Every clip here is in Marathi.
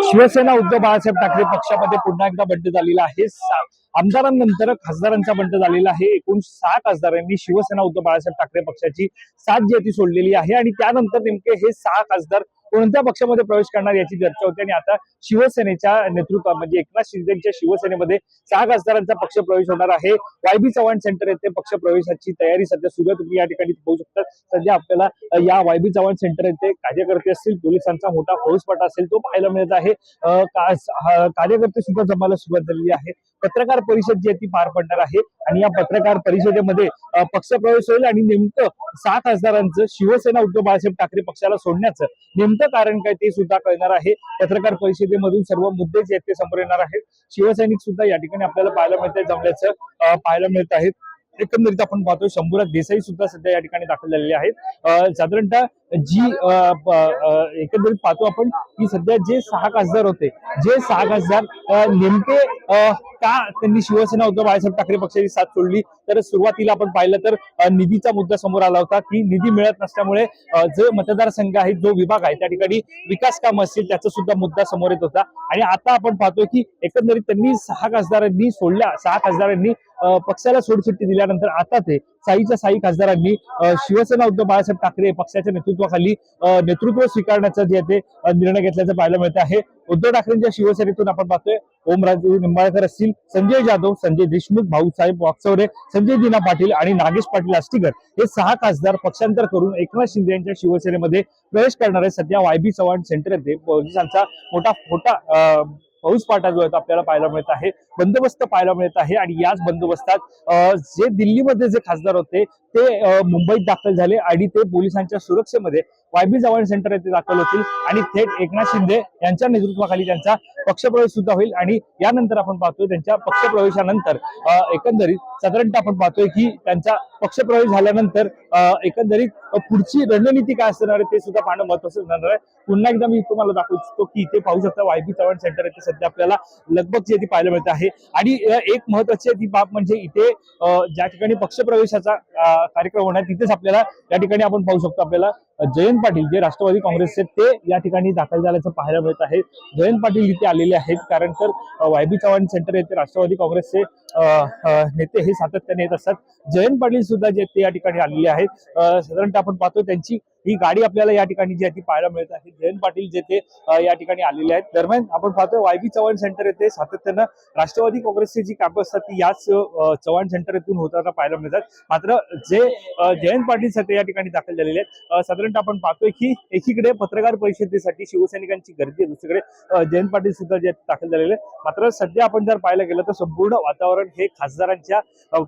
शिवसेना उद्धव बाळासाहेब ठाकरे पक्षामध्ये पुन्हा एकदा बंड झालेला आहे। आमदारांनंतर खासदारांचा बंड झालेला आहे। एकूण 6 खासदारांनी शिवसेना उद्धव बाळासाहेब ठाकरे पक्षाची साथ जी आहे ती सोडलेली आहे आणि त्यानंतर नेमके हे 6 खासदार कोणत्या पक्षामध्ये प्रवेश करणार याची चर्चा होती आणि आता शिवसेनेच्या नेतृत्वात म्हणजे एकनाथ शिंदेच्या शिवसेनेमध्ये 6 खासदारांचा पक्ष प्रवेश होणार आहे। वायबी चव्हाण सेंटर येथे पक्ष प्रवेशाची तयारी सध्या सुरू आहे। तुम्ही या ठिकाणी पाहू शकता सध्या आपल्याला या वायबी चव्हाण सेंटर येथे कार्यकर्ते असतील, पोलिसांचा मोठा फौजफाटा असेल तो पाहायला मिळत आहे। कार्यकर्ते सुद्धा जमायला सुरुवात झालेली आहे। पत्रकार परिषद जी आहे ती पार पडणार आहे आणि या पत्रकार परिषदेमध्ये पक्षप्रवेश होईल आणि नेमकं 6 खासदारांचं शिवसेना उद्धव बाळासाहेब ठाकरे पक्षाला सोडण्याचं नेमकं कारण काय ते सुद्धा कळणार आहे। पत्रकार परिषदेमधून सर्व मुद्दे जे आहेत ते समोर येणार आहेत। शिवसैनिक सुद्धा या ठिकाणी आपल्याला पाहायला मिळत जमल्याचं पाहायला मिळत आहे। एकंदरीत आपण पाहतोय शंभूराज देसाई सुद्धा सध्या या ठिकाणी दाखल झालेले आहेत। साधारणतः जी एकंदरीत पाहतो आपण की सध्या जे 6 खासदार होते, जे 6 खासदार नेमके का त्यांनी शिवसेना उद्धव बाळासाहेब ठाकरे पक्षाची साथ सोडली, तर सुरुवातीला आपण पाहिलं तर निधीचा मुद्दा समोर आला होता की निधी मिळत नसल्यामुळे जो मतदारसंघ आहे, जो विभाग आहे त्या ठिकाणी विकास काम असतील त्याचा सुद्धा मुद्दा समोर येत होता। आणि आता आपण पाहतोय की एकंदरीत त्यांनी 6 खासदारांनी सोडल्या, 6 खासदारांनी पक्षाला सोडचिठ्ठी दिल्यानंतर आता ते 6 खासदारांनी शिवसेना उद्धव बाळासाहेब ठाकरे पक्षाच्या नेतृत्वाखाली नेतृत्व स्वीकारण्याचा जे ते निर्णय घेतल्याचं पाहायला मिळत आहे। उद्धव ठाकरेंच्या शिवसेनेतून आपण पाहतोय ओमराजे निंबाळकर असतील, संजय जाधव, संजय देशमुख, भाऊसाहेब वाकचौरे, संजय दिना पाटील आणि नागेश पाटील आष्टीकर हे 6 खासदार पक्षांतर करून एकनाथ शिंदे यांच्या शिवसेनेमध्ये प्रवेश करणार आहे। सध्या वायबी चव्हाण सेंटर येथे पोलिसांचा मोठा फौजफाटा जो आहे तो आपल्याला पाहायला मिळत आहे, बंदोबस्त पाहायला मिळत आहे। आणि याच बंदोबस्तात जे दिल्लीमध्ये जे खासदार होते ते मुंबईत दाखल झाले आणि ते पोलिसांच्या सुरक्षेमध्ये वायबी चव्हाण सेंटर येथे दाखल होतील आणि थेट एकनाथ शिंदे यांच्या नेतृत्वाखाली त्यांचा पक्षप्रवेश सुद्धा होईल। आणि यानंतर आपण पाहतोय त्यांच्या पक्षप्रवेशानंतर एकंदरीत साधारणतः आपण पाहतोय की त्यांचा पक्षप्रवेश झाल्यानंतर एकंदरीत पुढची रणनीती काय असणार आहे ते सुद्धा पाहणं महत्त्वाचं होणार आहे। पुन्हा एकदा मी तुम्हाला दाखवतो की इथे पाहू शकता वायबी चव्हाण सेंटर येथे सध्या आपल्याला लगबग जी ती पाहायला मिळत आहे। आणि एक महत्त्वाची ती बाब म्हणजे इथे ज्या ठिकाणी पक्षप्रवेशाचा कार्यक्रम होणार तिथेच आपल्याला या ठिकाणी आपण पाहू शकतो आपल्याला जयंत पाटील जे राष्ट्रवादी काँग्रेसचे ते या ठिकाणी दाखल झाल्याचं पाहायला मिळत आहे। जयंत पाटील इथे आलेले आहेत कारण तर वायबी चव्हाण सेंटर येथे राष्ट्रवादी काँग्रेसचे नेते हे सातत्याने येत असतात। जयंत पाटील सुद्धा जे ते या ठिकाणी आलेले आहेत। साधारणतः आपण पाहतो त्यांची ही गाडी आपल्याला या ठिकाणी जी आहे ती पाहायला मिळत आहे। जयंत पाटील जे ते या ठिकाणी आलेले आहेत। दरम्यान आपण पाहतोय वायबी चव्हाण सेंटर येथे सातत्यानं राष्ट्रवादी काँग्रेसची जी कामं असतात ती याच चव्हाण सेंटर येथून होताना पाहायला मिळतात। मात्र जे जयंत पाटील सध्या या ठिकाणी दाखल झालेले आहेत। साधारणतः आपण पाहतोय की एकीकडे पत्रकार परिषदेसाठी शिवसैनिकांची गर्दी आहे, दुसरीकडे जयंत पाटील सुद्धा जे दाखल झालेले आहेत। मात्र सध्या आपण जर पाहायला गेलं तर संपूर्ण वातावरण हे खासदारांच्या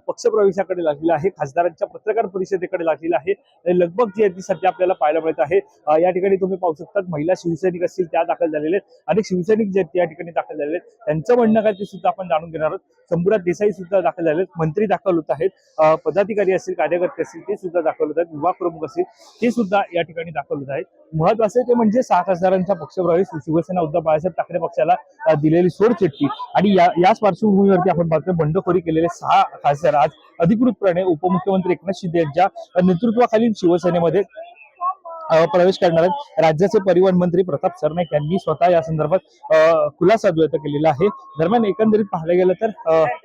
पक्षप्रवेशाकडे लागलेलं आहे, खासदारांच्या पत्रकार परिषदेकडे लागलेलं आहे। लगबग जी आहे ती सध्या आपल्याला पाहायला मिळत आहे। या ठिकाणी तुम्ही पाहू शकता महिला शिवसैनिक असतील त्या दाखल झालेले आहेत, अनेक शिवसैनिक जे या ठिकाणी दाखल झालेले आहेत, त्यांचं म्हणणं काय ते सुद्धा आपण जाणून घेणार आहोत। शंभूराज देसाई सुद्धा दाखल झाले, मंत्री दाखल होत आहेत, पदाधिकारी असतील, कार्यकर्ते असतील ते सुद्धा दाखल होत आहेत, विभाग प्रमुख असतील ते सुद्धा या ठिकाणी दाखल होत आहेत। महत्वाचे ते म्हणजे 6 खासदारांचा पक्षप्रवेश, शिवसेना उद्धव बाळासाहेब ठाकरे पक्षाला दिलेली सोडचिठ्ठी आणि याच पार्श्वभूमीवरती आपण पाहतोय बंडखोरी केलेले 6 खासदार आज अधिकृतपणे उपमुख्यमंत्री एकनाथ शिंदे यांच्या नेतृत्वाखालील शिवसेनेमध्ये प्रवेश करणार आहेत। राज्याचे परिवहन मंत्री प्रताप सरनाईक यांनी स्वतः या संदर्भात खुलासा व्यक्त केलेला आहे। दरम्यान एकंदरीत पाहायला गेलं तर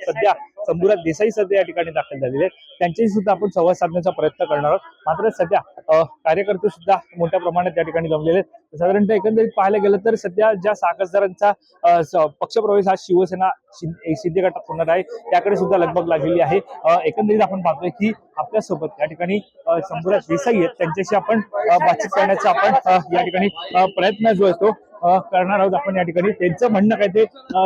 सध्या शंभूराज देसाई सध्या या ठिकाणी दाखल झालेले आहेत, त्यांच्याशी सुद्धा आपण संवाद साधण्याचा प्रयत्न करणार आहोत। मात्र सध्या कार्यकर्ते सुद्धा मोठ्या प्रमाणात या ठिकाणी जमलेले आहेत। साधारणतः एकंदरीत पाहायला गेलं तर सध्या ज्या 6 खासदारांचा पक्षप्रवेश हा शिवसेना शिंदे गटात होणार आहे त्याकडे सुद्धा लगबग लागलेली आहे। एकंदरीत आपण पाहतोय की आपल्यासोबत या ठिकाणी शंभूराज देसाई आहेत, त्यांच्याशी आपण बातचीत करण्याचा आपण या ठिकाणी प्रयत्न जो आहे तो करणार आहोत। आपण या ठिकाणी त्यांचं म्हणणं काय ते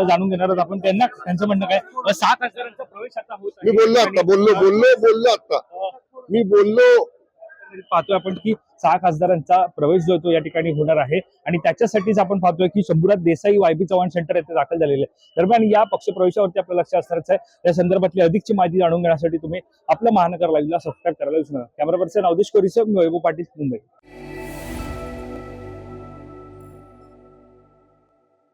जाणून घेणार आहोत आपण त्यांचं म्हणणं काय। 6 खासदारांचा प्रवेश आता होत आहे, मी बोललो पाहतोय आपण की 6 खासदारांचा प्रवेश जो तो या ठिकाणी होणार आहे आणि त्याच्यासाठीच आपण पाहतोय की शंभूराज देसाई वायबी चव्हाण सेंटर येथे दाखल झालेले आहे। दरम्यान या पक्षप्रवेशावरती आपलं लक्ष असणारच आहे। या संदर्भातली अधिकची माहिती जाणून घेण्यासाठी तुम्ही आपल्या महानगर लाईव्हला सबस्क्राईब करायला विसरू नका। कॅमेरा पर्सन अवधेश कोरीसह मी वैभव पाटील, मुंबई।